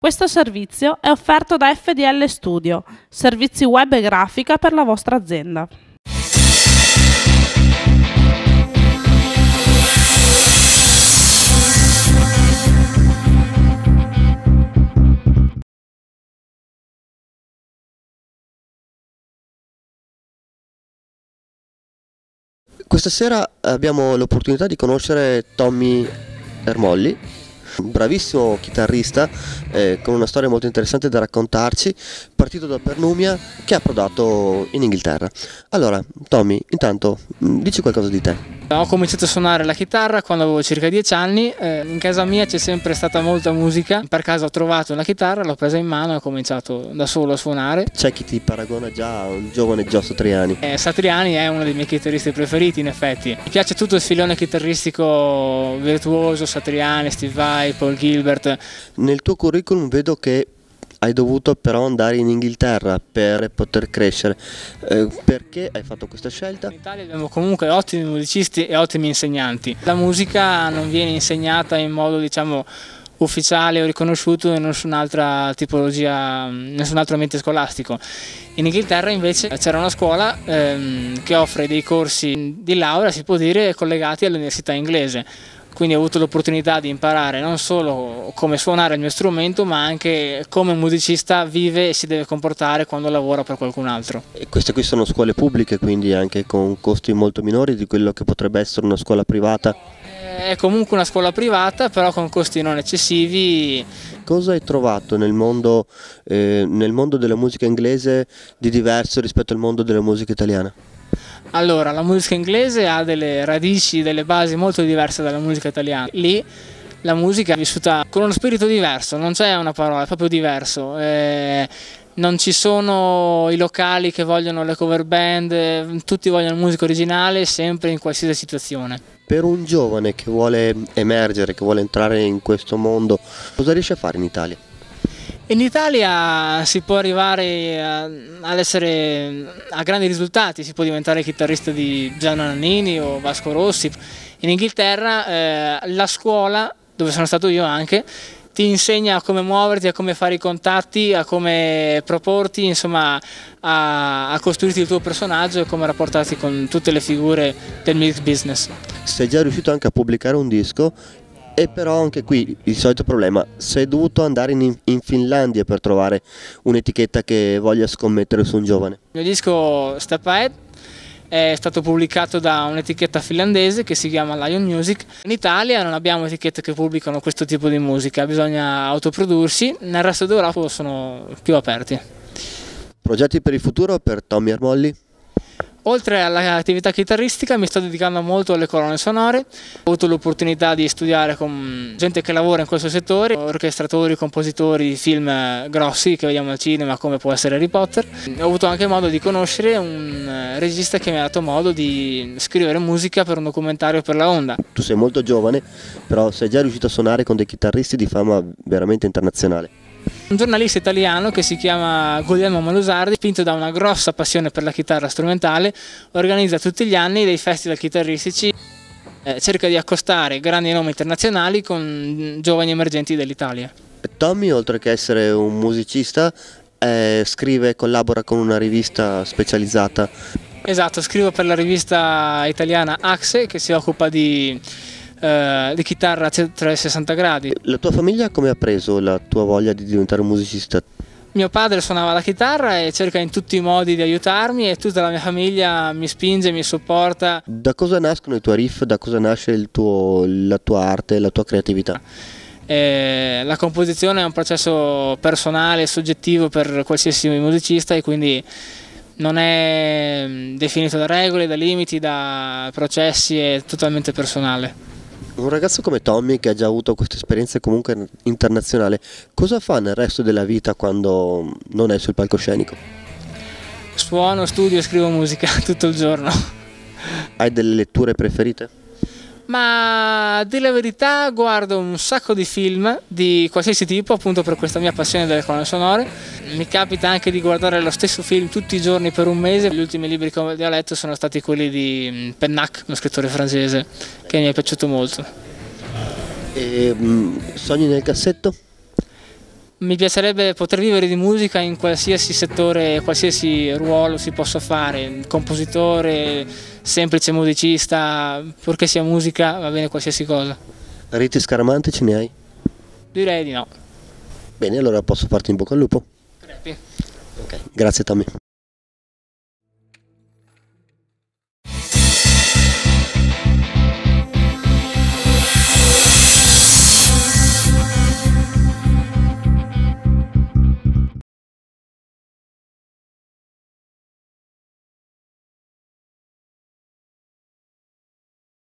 Questo servizio è offerto da FDL Studio, servizi web e grafica per la vostra azienda. Questa sera abbiamo l'opportunità di conoscere Tommy Ermolli, un bravissimo chitarrista con una storia molto interessante da raccontarci, partito da Pernumia che ha approdato in Inghilterra. Allora, Tommy, intanto dici qualcosa di te. Ho cominciato a suonare la chitarra quando avevo circa 10 anni, in casa mia c'è sempre stata molta musica, per caso ho trovato una chitarra, l'ho presa in mano e ho cominciato da solo a suonare. C'è chi ti paragona già a un giovane Gio Satriani. Satriani è uno dei miei chitarristi preferiti in effetti, mi piace tutto il filone chitarristico virtuoso, Satriani, Steve Vai, Paul Gilbert. Nel tuo curriculum vedo che hai dovuto però andare in Inghilterra per poter crescere. Perché hai fatto questa scelta? In Italia abbiamo comunque ottimi musicisti e ottimi insegnanti. La musica non viene insegnata in modo, diciamo, ufficiale o riconosciuto in nessun'altra tipologia, nessun altro ambiente scolastico. In Inghilterra invece c'era una scuola che offre dei corsi di laurea, si può dire, collegati all'università inglese. Quindi ho avuto l'opportunità di imparare non solo come suonare il mio strumento, ma anche come un musicista vive e si deve comportare quando lavora per qualcun altro. E queste qui sono scuole pubbliche, quindi anche con costi molto minori di quello che potrebbe essere una scuola privata? È comunque una scuola privata, però con costi non eccessivi. Cosa hai trovato nel mondo della musica inglese di diverso rispetto al mondo della musica italiana? Allora, la musica inglese ha delle radici, delle basi molto diverse dalla musica italiana. Lì la musica è vissuta con uno spirito diverso, non c'è una parola, è proprio diverso. Non ci sono i locali che vogliono le cover band, tutti vogliono musica originale, sempre in qualsiasi situazione. Per un giovane che vuole emergere, che vuole entrare in questo mondo, cosa riesce a fare in Italia? In Italia si può arrivare ad essere a grandi risultati, si può diventare chitarrista di Gianni Nannini o Vasco Rossi. In Inghilterra la scuola, dove sono stato io anche, ti insegna a come muoverti, a come fare i contatti, a come proporti, insomma a costruirti il tuo personaggio e come rapportarti con tutte le figure del music business. Sei già riuscito anche a pubblicare un disco. E però anche qui il solito problema, sei dovuto andare in Finlandia per trovare un'etichetta che voglia scommettere su un giovane. Il mio disco Step Ahead è stato pubblicato da un'etichetta finlandese che si chiama Lion Music. In Italia non abbiamo etichette che pubblicano questo tipo di musica, bisogna autoprodursi, nel resto d'Europa sono più aperti. Progetti per il futuro per Tommy Ermolli? Oltre all'attività chitarristica mi sto dedicando molto alle colonne sonore, ho avuto l'opportunità di studiare con gente che lavora in questo settore, orchestratori, compositori di film grossi che vediamo al cinema come può essere Harry Potter. Ho avuto anche modo di conoscere un regista che mi ha dato modo di scrivere musica per un documentario per la Onda. Tu sei molto giovane, però sei già riuscito a suonare con dei chitarristi di fama veramente internazionale. Un giornalista italiano che si chiama Guglielmo Malusardi, spinto da una grossa passione per la chitarra strumentale, organizza tutti gli anni dei festival chitarristici, cerca di accostare grandi nomi internazionali con giovani emergenti dell'Italia. Tommy, oltre che essere un musicista, scrive e collabora con una rivista specializzata. Esatto, scrivo per la rivista italiana Axe che si occupa di chitarra a 360 gradi. La tua famiglia come ha preso la tua voglia di diventare un musicista? Mio padre suonava la chitarra e cerca in tutti i modi di aiutarmi e tutta la mia famiglia mi spinge, mi supporta. Da cosa nascono i tuoi riff? Da cosa nasce la tua arte, la tua creatività? La composizione è un processo personale e soggettivo per qualsiasi musicista e quindi non è definito da regole, da limiti, da processi, è totalmente personale. Un ragazzo come Tommy, che ha già avuto questa esperienza comunque internazionale, cosa fa nel resto della vita quando non è sul palcoscenico? Suono, studio e scrivo musica tutto il giorno. Hai delle letture preferite? Ma a dire la verità guardo un sacco di film di qualsiasi tipo, appunto per questa mia passione delle colonne sonore. Mi capita anche di guardare lo stesso film tutti i giorni per un mese. Gli ultimi libri che ho letto sono stati quelli di Pennac, uno scrittore francese, che mi è piaciuto molto. E sogni nel cassetto? Mi piacerebbe poter vivere di musica in qualsiasi settore, qualsiasi ruolo si possa fare, compositore, semplice musicista, purché sia musica va bene qualsiasi cosa. Riti scaramantici ne hai? Direi di no. Bene, allora posso farti in bocca al lupo? Crepi. Ok, grazie Tommy.